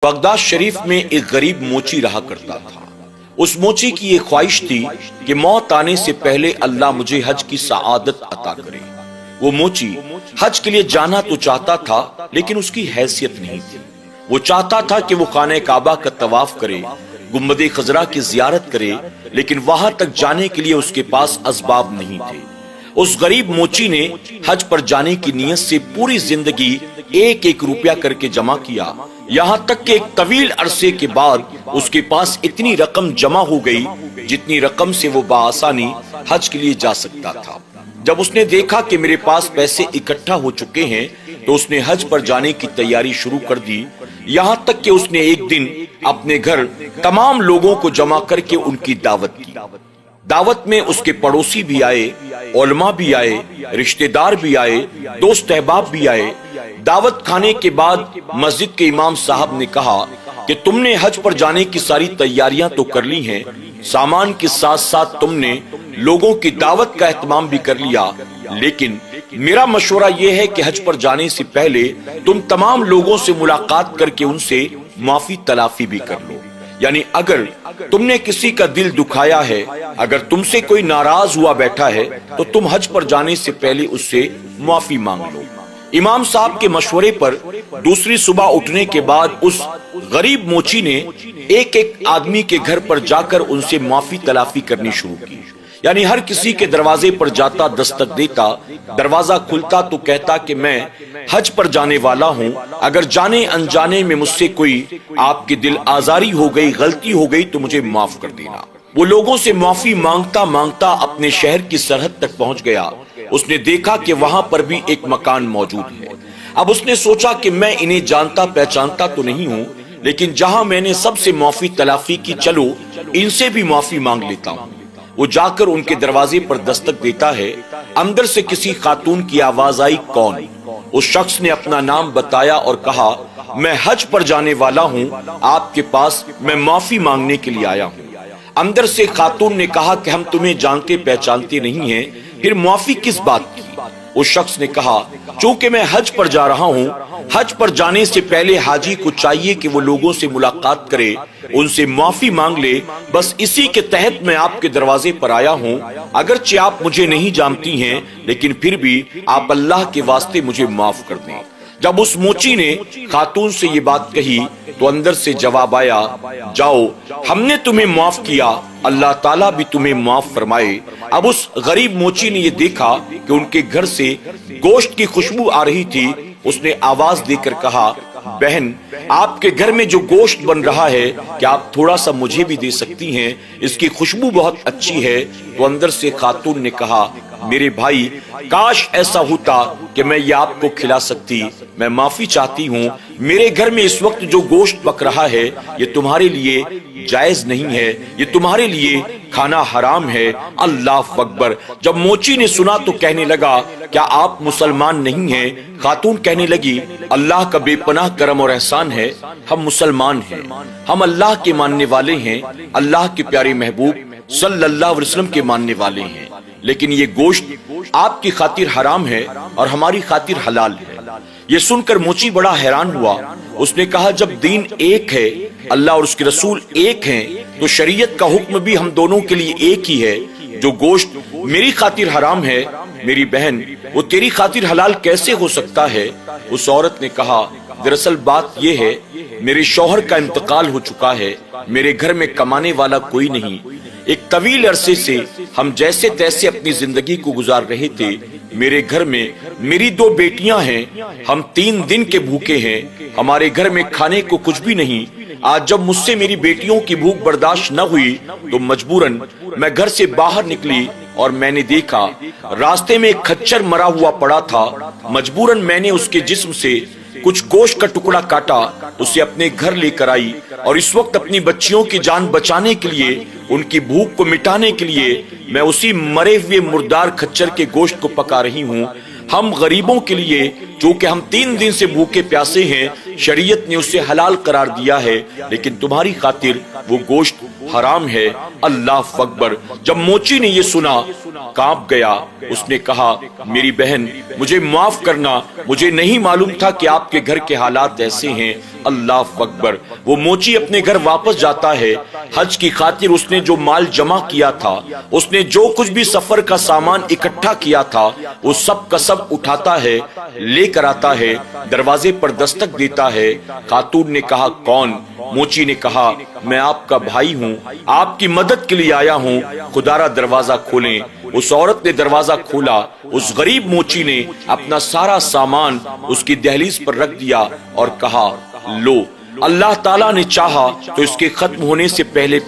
Baghdad شریف میں ایک غریب موچی رہا کرتا تھا۔ اس موچی کی یہ خواہش تھی کہ موت آنے سے پہلے اللہ مجھے حج کی سعادت عطا کرے۔ وہ موچی حج کے لیے جانا تو چاہتا تھا لیکن اس کی حیثیت نہیں تھی۔ وہ چاہتا تھا کہ وہ خانہ کعبہ کا طواف کرے، گنبد خضرا کی زیارت کرے، لیکن وہاں تک جانے کے لیے اس کے پاس اسباب نہیں تھے۔ اس غریب موچی نے حج پر جانے کی نیت سے پوری زندگی ایک ایک روپیہ کر کے جمع کیا، یہاں تک کہ ایک طویل عرصے کے بعد اس کے پاس اتنی رقم جمع ہو گئی جتنی رقم سے وہ بآسانی حج کے لیے جا سکتا تھا۔ جب اس نے دیکھا کہ میرے پاس پیسے اکٹھا ہو چکے ہیں تو اس نے حج پر جانے کی تیاری شروع کر دی، یہاں تک کہ اس نے ایک دن اپنے گھر تمام لوگوں کو جمع کر کے ان کی دعوت کی۔ دعوت میں اس کے پڑوسی بھی آئے، علماء بھی آئے، رشتہ دار بھی آئے، دوست احباب بھی آئے۔ دعوت کھانے کے بعد مسجد کے امام صاحب نے کہا کہ تم نے حج پر جانے کی ساری تیاریاں تو کر لی ہیں، سامان کے ساتھ ساتھ تم نے لوگوں کی دعوت کا اہتمام بھی کر لیا، لیکن میرا مشورہ یہ ہے کہ حج پر جانے سے پہلے تم تمام لوگوں سے ملاقات کر کے ان سے معافی تلافی بھی کر لو۔ یعنی اگر تم نے کسی کا دل دکھایا ہے، اگر تم سے کوئی ناراض ہوا بیٹھا ہے تو تم حج پر جانے سے پہلے اس سے معافی مانگ لو۔ امام صاحب کے مشورے پر دوسری صبح اٹھنے کے بعد اس غریب موچی نے ایک ایک آدمی کے گھر پر جا کر ان سے معافی تلافی کرنی شروع کی۔ یعنی ہر کسی کے دروازے پر جاتا، دستک دیتا، دروازہ کھلتا تو کہتا کہ میں حج پر جانے والا ہوں، اگر جانے انجانے میں مجھ سے کوئی آپ کے دل آزاری ہو گئی، غلطی ہو گئی تو مجھے معاف کر دینا۔ وہ لوگوں سے معافی مانگتا مانگتا اپنے شہر کی سرحد تک پہنچ گیا۔ اس نے دیکھا کہ وہاں پر بھی ایک مکان موجود ہے۔ اب اس نے سوچا کہ میں انہیں جانتا پہچانتا تو نہیں ہوں، لیکن جہاں میں نے سب سے معافی تلافی کی، چلو ان سے بھی معافی مانگ لیتا ہوں۔ وہ جا کر ان کے دروازے پر دستک دیتا ہے، اندر سے کسی خاتون کی آواز آئی، کون؟ اس شخص نے اپنا نام بتایا اور کہا، میں حج پر جانے والا ہوں، آپ کے پاس میں معافی مانگنے کے لیے آیا ہوں۔ اندر سے خاتون نے کہا کہ ہم تمہیں جانتے پہچانتے نہیں ہیں، پھر معافی کس بات کی؟ اس شخص نے کہا، چونکہ میں حج پر جا رہا ہوں، حج پر جانے سے پہلے حاجی کو چاہیے کہ وہ لوگوں سے ملاقات کرے، ان سے معافی مانگ لے، بس اسی کے تحت میں آپ کے دروازے پر آیا ہوں۔ اگرچہ آپ مجھے نہیں جانتی ہیں لیکن پھر بھی آپ اللہ کے واسطے مجھے معاف کر دیں۔ جب اس موچی نے خاتون سے یہ بات کہی تو اندر سے جواب آیا، جاؤ، ہم نے تمہیں معاف کیا، اللہ تعالیٰ بھی تمہیں معاف فرمائے۔ اب اس غریب موچی نے یہ دیکھا کہ ان کے گھر سے گوشت کی خوشبو آ رہی تھی۔ اس نے آواز دے کر کہا، بہن، آپ کے گھر میں جو گوشت بن رہا ہے کیا آپ تھوڑا سا مجھے بھی دے سکتی ہیں؟ اس کی خوشبو بہت اچھی ہے۔ تو اندر سے خاتون نے کہا، میرے بھائی، کاش ایسا ہوتا کہ میں یہ آپ کو کھلا سکتی، میں معافی چاہتی ہوں، میرے گھر میں اس وقت جو گوشت پک رہا ہے یہ تمہارے لیے جائز نہیں ہے، یہ تمہارے لیے کھانا حرام ہے۔ اللہ اکبر۔ جب موچی نے سنا تو کہنے لگا، کیا آپ مسلمان نہیں ہیں؟ خاتون کہنے لگی، اللہ کا بے پناہ کرم اور احسان ہے، ہم مسلمان ہیں، ہم اللہ کے ماننے والے ہیں، اللہ کے پیارے محبوب صلی اللہ علیہ وسلم کے ماننے والے ہیں، لیکن یہ گوشت آپ کی خاطر حرام ہے اور ہماری خاطر حلال ہے۔ یہ سن کر موچی بڑا حیران ہوا۔ اس نے کہا، جب دین ایک ہے، اللہ اور اس کے رسول ایک ہیں، تو شریعت کا حکم بھی ہم دونوں کے لیے ایک ہی ہے۔ جو گوشت میری خاطر حرام ہے، میری بہن، وہ تیری خاطر حلال کیسے ہو سکتا ہے؟ اس عورت نے کہا، دراصل بات یہ ہے، میرے شوہر کا انتقال ہو چکا ہے، میرے گھر میں کمانے والا کوئی نہیں، ایک طویل عرصے سے ہم جیسے تیسے اپنی زندگی کو گزار رہے تھے، میرے گھر میں میری 2 بیٹیاں ہیں، ہم 3 دن کے بھوکے ہیں، ہمارے گھر میں کھانے کو کچھ بھی نہیں۔ آج جب مجھ سے میری بیٹیوں کی بھوک برداشت نہ ہوئی تو مجبوراً میں گھر سے باہر نکلی اور میں نے دیکھا راستے میں ایک کھچر مرا ہوا پڑا تھا، مجبوراً میں نے اس کے جسم سے کچھ گوشت کا ٹکڑا کاٹا، اسے اپنے گھر لے کر آئی، اور اس وقت اپنی بچیوں کی جان بچانے کے لیے، ان کی بھوک کو مٹانے کے لیے میں اسی مرے ہوئے مردار کھچر کے گوشت کو پکا رہی ہوں۔ ہم غریبوں کے لیے، جو کہ ہم 3 دن سے بھوکے پیاسے ہیں، شریعت نے اسے حلال قرار دیا ہے، لیکن تمہاری خاطر وہ گوشت حرام ہے۔ اللہ اکبر۔ جب موچی نے یہ سنا کانپ گیا۔ اس نے کہا میری بہن مجھے معاف کرنا، مجھے نہیں معلوم تھا کہ آپ کے گھر کے حالات ایسے ہیں۔ اللہ اکبر۔ وہ موچی اپنے گھر واپس جاتا ہے۔ حج کی خاطر اس نے جو مال جمع کیا تھا، اس نے جو کچھ بھی سفر کا سامان اکٹھا کیا تھا، وہ سب کا سب اٹھاتا ہے، لے کر آتا ہے، دروازے پر دستک دیتا ہے۔ خاتون نے کہا کون؟ موچی نے کہا میں آپ کا بھائی ہوں، آپ کی مدد کے لیے آیا ہوں، خدا را دروازہ کھولیں۔ اس عورت نے دروازہ کھولا۔ اس غریب موچی نے اپنا سارا سامان اس کی دہلیز پر رکھ دیا اور کہا لو، اللہ تعالیٰ نے چاہا تو اس کے ختم ہونے سے پہلے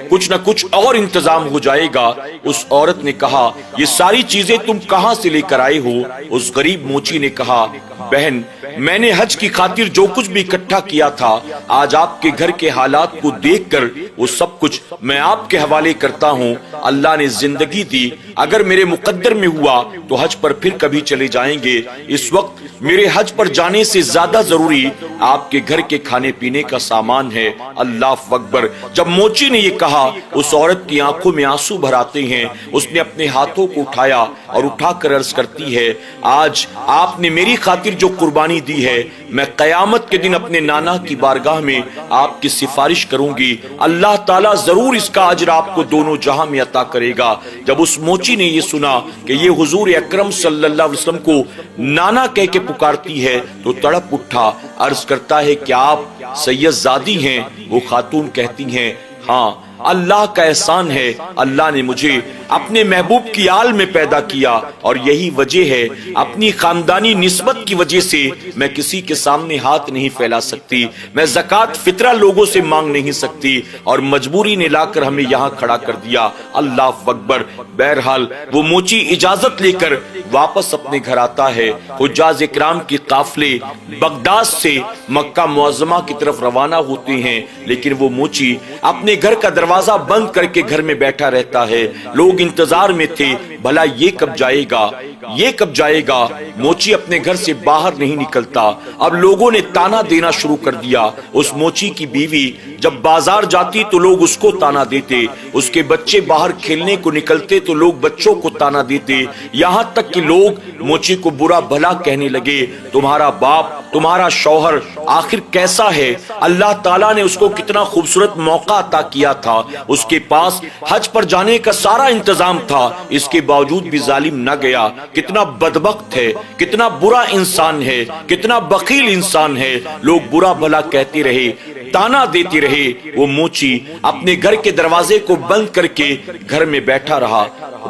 کچھ نہ کچھ اور انتظام ہو جائے گا۔ اس عورت نے کہا یہ ساری چیزیں تم کہاں سے لے کر آئے ہو؟ اس غریب موچی نے کہا بہن میں نے حج کی خاطر جو کچھ بھی اکٹھا کیا تھا، آج آپ کے گھر کے حالات کو دیکھ کر وہ سب کچھ میں آپ کے حوالے کرتا ہوں۔ اللہ نے زندگی دی، اگر میرے مقدر میں ہوا تو حج پر پھر کبھی چلے جائیں گے۔ اس وقت میرے حج پر جانے سے زیادہ ضروری آپ کے گھر کے کھانے پینے کا سامان ہے۔ اللہ اکبر۔ جب موچی نے یہ کہا اس عورت کی آنکھوں میں آنسو بھر آتے ہیں۔ اس نے اپنے ہاتھوں کو اٹھایا اور اٹھا کر عرض کرتی ہے آج آپ نے میری خاطر جو قربانی دی ہے، میں قیامت کے دن اپنے نانا کی بارگاہ میں آپ کی سفارش کروں گی، اللہ تعالیٰ ضرور اس کا اجر آپ کو دونوں جہاں میں عطا کرے گا۔ جب اس موچی نے یہ سنا کہ یہ حضور اکرم صلی اللہ علیہ وسلم کو نانا کہہ کے پکارتی ہے تو تڑپ اٹھا، عرض کرتا ہے کہ آپ سید زادی ہیں؟ وہ خاتون کہتی ہیں ہاں، اللہ کا احسان ہے، اللہ نے مجھے اپنے محبوب کی آل میں پیدا کیا اور یہی وجہ ہے اپنی خاندانی نسبت کی وجہ سے میں کسی کے سامنے ہاتھ نہیں پھیلا سکتی، میں زکوٰۃ فطرہ لوگوں سے مانگ نہیں سکتی اور مجبوری نے لا کر ہمیں یہاں کھڑا کر دیا۔ اللہ اکبر۔ بہرحال وہ موچی اجازت لے کر واپس اپنے گھر آتا ہے۔ حجاج اکرام کی قافلے بغداد سے مکہ معظمہ کی طرف روانہ ہوتے ہیں، لیکن وہ موچی اپنے گھر کا دروازہ بند کر کے گھر میں بیٹھا رہتا ہے۔ لوگ انتظار میں تھے بھلا یہ کب جائے گا، یہ کب جائے گا۔ موچی اپنے گھر سے باہر نہیں نکلتا۔ اب لوگوں نے تانا دینا شروع کر دیا۔ اس موچی کی بیوی جب بازار جاتی تو لوگ اس کو تانا دیتے، اس کے بچے باہر کھیلنے کو نکلتے تو لوگ بچوں کو تانا دیتے، یہاں تک کہ لوگ موچی کو برا بھلا کہنے لگے، تمہارا باپ، تمہارا شوہر آخر کیسا ہے؟ اللہ تعالیٰ نے اس کو کتنا خوبصورت موقع عطا کیا تھا، اس کے پاس حج پر جانے کا سارا انتظام تھا، اس کے باوجود بھی ظالم نہ گیا، کتنا بدبخت ہے، کتنا برا انسان ہے، کتنا بخیل انسان ہے۔ لوگ برا بھلا کہتے رہے، تانا دیتی رہے۔ وہ موچی اپنے گھر کے دروازے کو بند کر کے گھر میں بیٹھا رہا،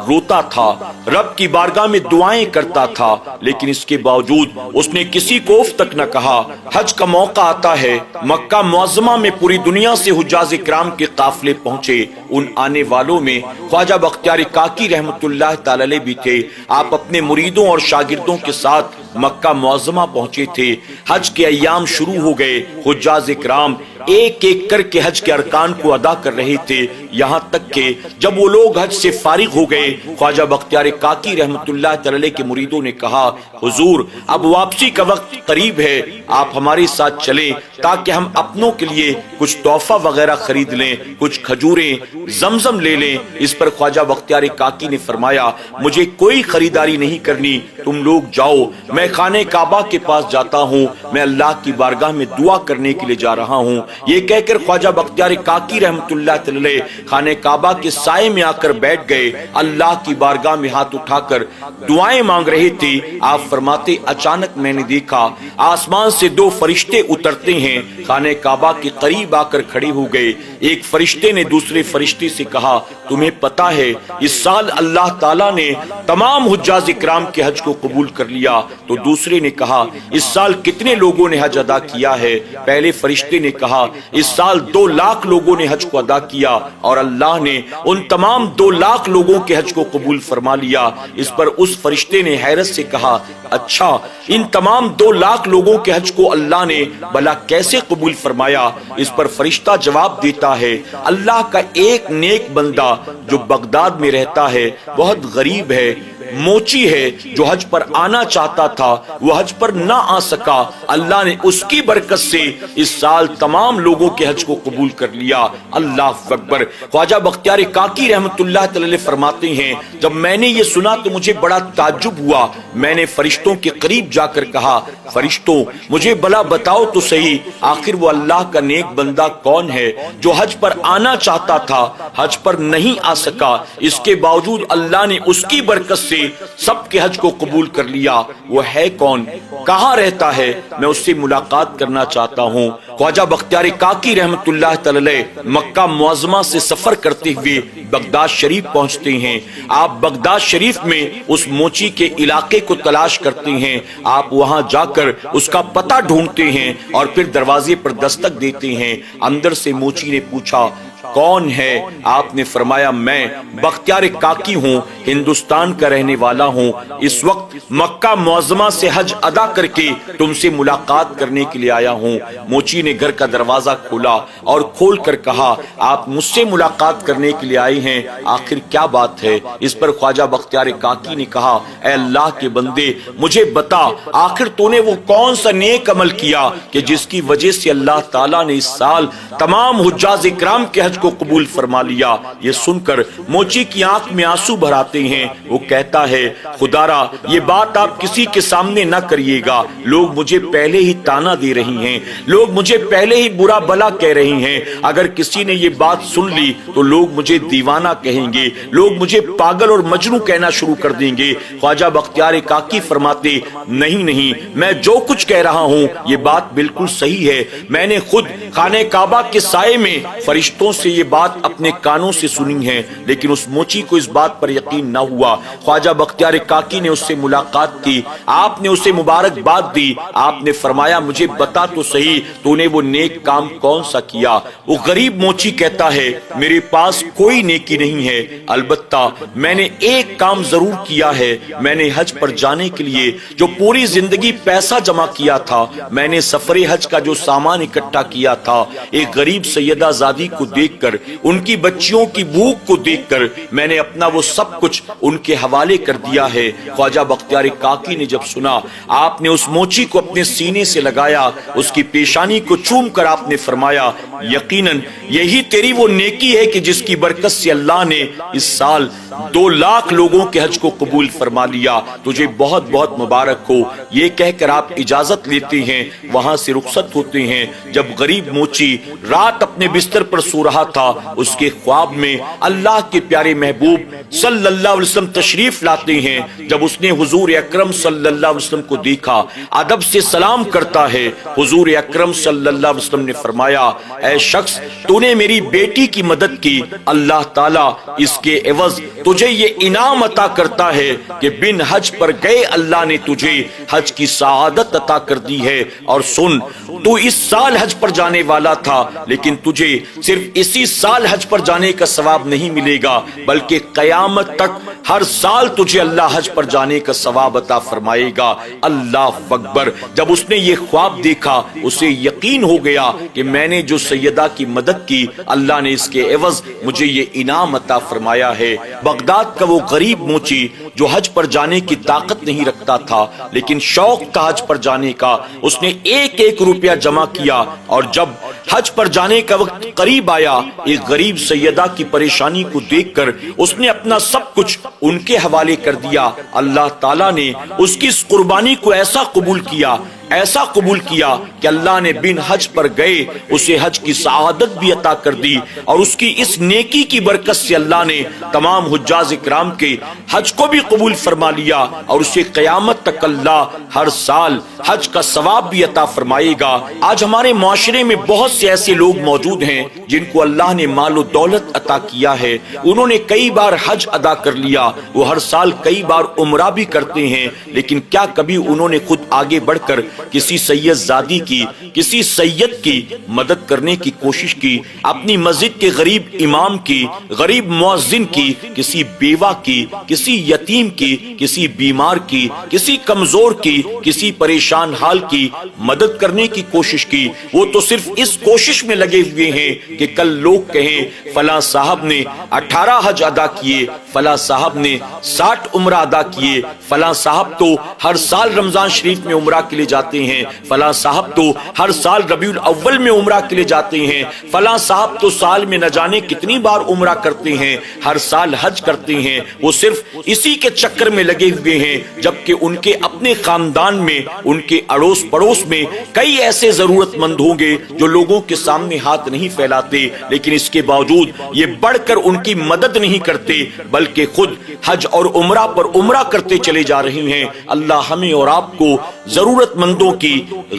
روتا تھا، رب کی بارگاہ میں دعائیں کرتا تھا، لیکن اس کے باوجود اس نے کسی کو اف تک نہ کہا۔ حج کا موقع آتا ہے، مکہ معظمہ میں پوری دنیا سے حجاج اکرام کے قافلے پہنچے۔ ان آنے والوں میں خواجہ بختیار کاکی رحمت اللہ تعالی علیہ بھی تھے۔ آپ اپنے مریدوں اور شاگردوں کے ساتھ مکہ معظمہ پہنچے تھے۔ حج کے ایام شروع ہو گئے۔ حجاج اکرام ایک ایک کر کے حج کے ارکان کو ادا کر رہے تھے، یہاں تک کہ جب وہ لوگ حج سے فارغ ہو گئے، خواجہ بختیار کاکی رحمت اللہ تعالی کے مریدوں نے کہا حضور اب واپسی کا وقت قریب ہے، آپ ہمارے ساتھ چلیں تاکہ ہم اپنوں کے لیے کچھ تحفہ وغیرہ خرید لیں، کچھ کھجوریں، زمزم لے لیں۔ اس پر خواجہ بختیار کاکی نے فرمایا مجھے کوئی خریداری نہیں کرنی، تم لوگ جاؤ، میں خانہ کعبہ کے پاس جاتا ہوں، میں اللہ کی بارگاہ میں دعا کرنے کے لیے جا رہا ہوں۔ یہ کہہ کر خواجہ بختیار کاکی رحمت اللہ تعالی خانہ کعبہ کے سائے میں آ کر بیٹھ گئے، اللہ کی بارگاہ میں ہاتھ اٹھا کر دعائیں مانگ رہے تھے۔ آپ فرماتے اچانک میں نے دیکھا آسمان سے دو فرشتے اترتے ہیں، خانہ کعبہ کے قریب آ کر کھڑے ہو گئے۔ ایک فرشتے نے دوسرے فرشتے سے کہا تمہیں پتا ہے اس سال اللہ تعالیٰ نے تمام حجاج اکرام کے حج کو قبول کر لیا؟ تو دوسرے نے کہا اس سال کتنے لوگوں نے حج ادا کیا ہے؟ پہلے فرشتے نے کہا اس سال 2 لاکھ لوگوں نے حج کو ادا کیا اور اللہ نے ان تمام 2 لاکھ لوگوں کے حج کو قبول فرما لیا۔ اس پر اس فرشتے نے حیرت سے کہا اچھا ان تمام 2 لاکھ لوگوں کے حج کو اللہ نے بھلا کیسے قبول فرمایا؟ اس پر فرشتہ جواب دیتا ہے اللہ کا ایک نیک بندہ جو بغداد میں رہتا ہے، بہت غریب ہے، موچی ہے جو حج پر آنا چاہتا تھا وہ حج پر نہ آ سکا، اللہ نے اس کی برکت سے اس سال تمام لوگوں کے حج کو قبول کر لیا۔ اللہ اکبر۔ خواجہ بختیار کاکی رحمت اللہ تعالی فرماتے ہیں جب میں نے یہ سنا تو مجھے بڑا تعجب ہوا، میں نے فرشتوں کے قریب جا کر کہا فرشتوں مجھے بلا بتاؤ تو صحیح آخر وہ اللہ کا نیک بندہ کون ہے جو حج پر آنا چاہتا تھا حج پر نہیں آ سکا، اس کے باوجود اللہ نے اس کی برکت سے سب کے حج کو قبول کر لیا، وہ ہے کون، کہاں رہتا ہے، میں اس سے ملاقات کرنا چاہتا ہوں۔ خواجہ بختیار کاکی رحمت اللہ تعالی مکہ معظمہ سے سفر کرتے ہوئے بغداد شریف پہنچتے ہیں۔ آپ بغداد شریف میں اس موچی کے علاقے کو تلاش کرتے ہیں، آپ وہاں جا کر اس کا پتہ ڈھونڈتے ہیں اور پھر دروازے پر دستک دیتے ہیں۔ اندر سے موچی نے پوچھا کون ہے؟ آپ نے فرمایا میں بختیار کاکی ہوں، ہندوستان کا رہنے والا ہوں، اس وقت مکہ معظمہ سے حج ادا کر کے تم سے ملاقات کرنے کے لیے آیا ہوں۔ موچی نے گھر کا دروازہ کھولا اور کھول کر کہا آپ مجھ سے ملاقات کرنے کے لیے آئے ہیں، آخر کیا بات ہے؟ اس پر خواجہ بختیار کاکی نے کہا اے اللہ کے بندے مجھے بتا آخر تو نے وہ کون سا نیک عمل کیا کہ جس کی وجہ سے اللہ تعالیٰ نے اس سال تمام حجاج اکرام کے حج کو قبول فرما لیا۔ یہ سن کر موچی کی آنکھ میں آنسو بھر آتے ہیں، وہ کہتا ہے خدارا یہ بات آپ کسی کے سامنے نہ کریے گا، لوگ مجھے پہلے ہی تانا دے رہی ہیں، لوگ مجھے پہلے ہی برا بلا کہہ رہی ہیں، اگر کسی نے یہ بات سن لی تو لوگ مجھے دیوانہ کہیں گے، لوگ مجھے پاگل اور مجنون کہنا شروع کر دیں گے۔ خواجہ بختیار کاکی فرماتے نہیں میں جو کچھ کہہ رہا ہوں یہ بات بالکل صحیح ہے، میں نے خود خانہ کعبہ کے سائے میں فرشتوں سے یہ بات اپنے کانوں سے سنی ہے، لیکن اس موچی کو اس بات پر یقین نہ ہوا۔ خواجہ بختیار کاکی نے اس سے ملاقات کی، آپ نے اسے مبارکباد دی، آپ نے فرمایا مجھے بتا تو صحیح تو نے وہ نیک کام کون سا کیا؟ وہ غریب موچی کہتا ہے میرے پاس کوئی نیکی نہیں ہے، البتہ میں نے ایک کام ضرور کیا ہے، میں نے حج پر جانے کے لیے جو پوری زندگی پیسہ جمع کیا تھا، میں نے سفر حج کا جو سامان اکٹھا کیا تھا، ایک غریب سیدہ زادی کو دیکھ کر ان کی بچیوں کی بھوک کو دیکھ کر میں نے اپنا وہ سب کچھ ان کے حوالے کر دیا ہے۔ خواجہ بختیار کاکی نے جب سنا آپ نے اس موچی کو اپنے سینے سے لگایا، اس کی پیشانی کو چوم کر آپ نے فرمایا یقیناً یہی تیری وہ نیکی ہے کہ جس کی برکت سے اللہ نے اس سال 2 لاکھ لوگوں کے حج کو قبول فرما لیا، تجھے بہت بہت مبارک ہو۔ یہ کہہ کر آپ اجازت لیتے ہیں، وہاں سے رخصت ہوتے ہیں۔ جب غریب موچی رات اپنے بستر پر سو رہا تھا اس کے خواب میں اللہ کے پیارے محبوب صلی اللہ علیہ وسلم تشریف لاتے ہیں۔ جب اس نے حضور اکرم صلی اللہ علیہ وسلم کو دیکھا ادب سے سلام کرتا ہے، حضور اکرم صلی اللہ علیہ وسلم نے فرمایا اے شخص تو نے میری بیٹی کی مدد کی، اللہ تعالیٰ اس کے عوض تجھے یہ انعام عطا کرتا ہے کہ بن حج پر گئے اللہ نے تجھے حج کی سعادت عطا کر دی ہے۔ اور سن تو اس سال حج پر جانے والا تھا لیکن تجھے صرف اسی سال حج پر جانے کا ثواب نہیں ملے گا بلکہ قیامت تک ہر سال تجھے اللہ حج پر جانے کا ثواب عطا فرمائے گا۔ اللہ اکبر۔ جب اس نے یہ خواب دیکھا اسے یقین ہو گیا کہ میں نے جو سیدہ کی مدد کی اللہ نے اس کے عوض مجھے یہ انعام عطا فرمایا ہے۔ بغداد کا وہ غریب موچی جو حج پر جانے کی طاقت نہیں رکھتا تھا لیکن شوق تھا حج پر جانے کا، اس نے ایک ایک روپیہ جمع کیا اور جب حج پر جانے کا وقت قریب آیا ایک غریب سیدہ کی پریشانی کو دیکھ کر اس نے اپنا سب کچھ ان کے حوالے کر دیا۔ اللہ تعالیٰ نے اس کی اس قربانی کو ایسا قبول کیا کہ اللہ نے بن حج پر گئے اسے حج کی سعادت بھی عطا کر دی، اور اس کی اس نیکی کی برکت سے اللہ نے تمام حجاج اکرام کے حج کو بھی قبول فرما لیا اور اسے قیامت تک اللہ ہر سال حج کا ثواب بھی عطا فرمائے گا۔ آج ہمارے معاشرے میں بہت سے ایسے لوگ موجود ہیں جن کو اللہ نے مال و دولت عطا کیا ہے، انہوں نے کئی بار حج ادا کر لیا، وہ ہر سال کئی بار عمرہ بھی کرتے ہیں، لیکن کیا کبھی انہوں نے خود آگے بڑھ کر کسی سید زادی کی، کسی سید کی مدد کرنے کی کوشش کی، اپنی مسجد کے غریب امام کی، غریب مؤذن کی، کسی بیوہ کی، کسی یتیم کی، کسی بیمار کی، کسی کمزور کی، کسی پریشان حال کی مدد کرنے کی کوشش کی۔ وہ تو صرف اس کوشش میں لگے ہوئے ہیں کہ کل لوگ کہیں فلاں صاحب نے 18 حج ادا کیے، فلاں صاحب نے 60 عمرہ ادا کیے، فلاں صاحب تو ہر سال رمضان شریف میں عمرہ کے لیے جاتے ہیں، فلاں صاحب تو ہر سال ربیع الاول میں عمرہ کے لیے جاتے ہیں، فلاں صاحب تو سال میں نہ جانے کتنی بار عمرہ کرتے ہیں، ہر سال حج کرتے ہیں۔ وہ صرف اسی کے چکر میں لگے ہوئے ہیں، جبکہ ان کے اپنے خاندان میں، ان کے اڑوس پڑوس میں کئی ایسے ضرورت مند ہوں گے جو لوگوں کے سامنے ہاتھ نہیں پھیلاتے، لیکن اس کے باوجود یہ بڑھ کر ان کی مدد نہیں کرتے، بلکہ خود حج اور عمرہ پر عمرہ کرتے چلے جا رہے ہیں۔ اللہ ہمیں اور آپ کو ضرورت مندوں کی،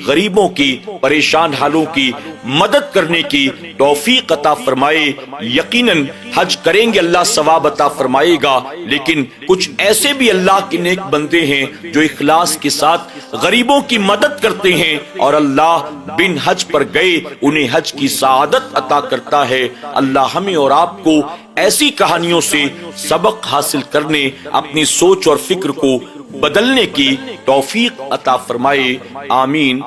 غریبوں کی، پریشان حالوں کی مدد کرنے کی توفیق عطا فرمائے۔ یقیناً حج کریں گے اللہ ثواب عطا فرمائے گا، لیکن کچھ ایسے بھی اللہ کے نیک بندے ہیں جو اخلاص کے ساتھ غریبوں کی مدد کرتے ہیں، اور اللہ بن حج پر گئے انہیں حج کی سعادت عطا کرتا ہے۔ اللہ ہمیں اور آپ کو ایسی کہانیوں سے سبق حاصل کرنے، اپنی سوچ اور فکر کو بدلنے کی توفیق عطا فرمائے، آمین۔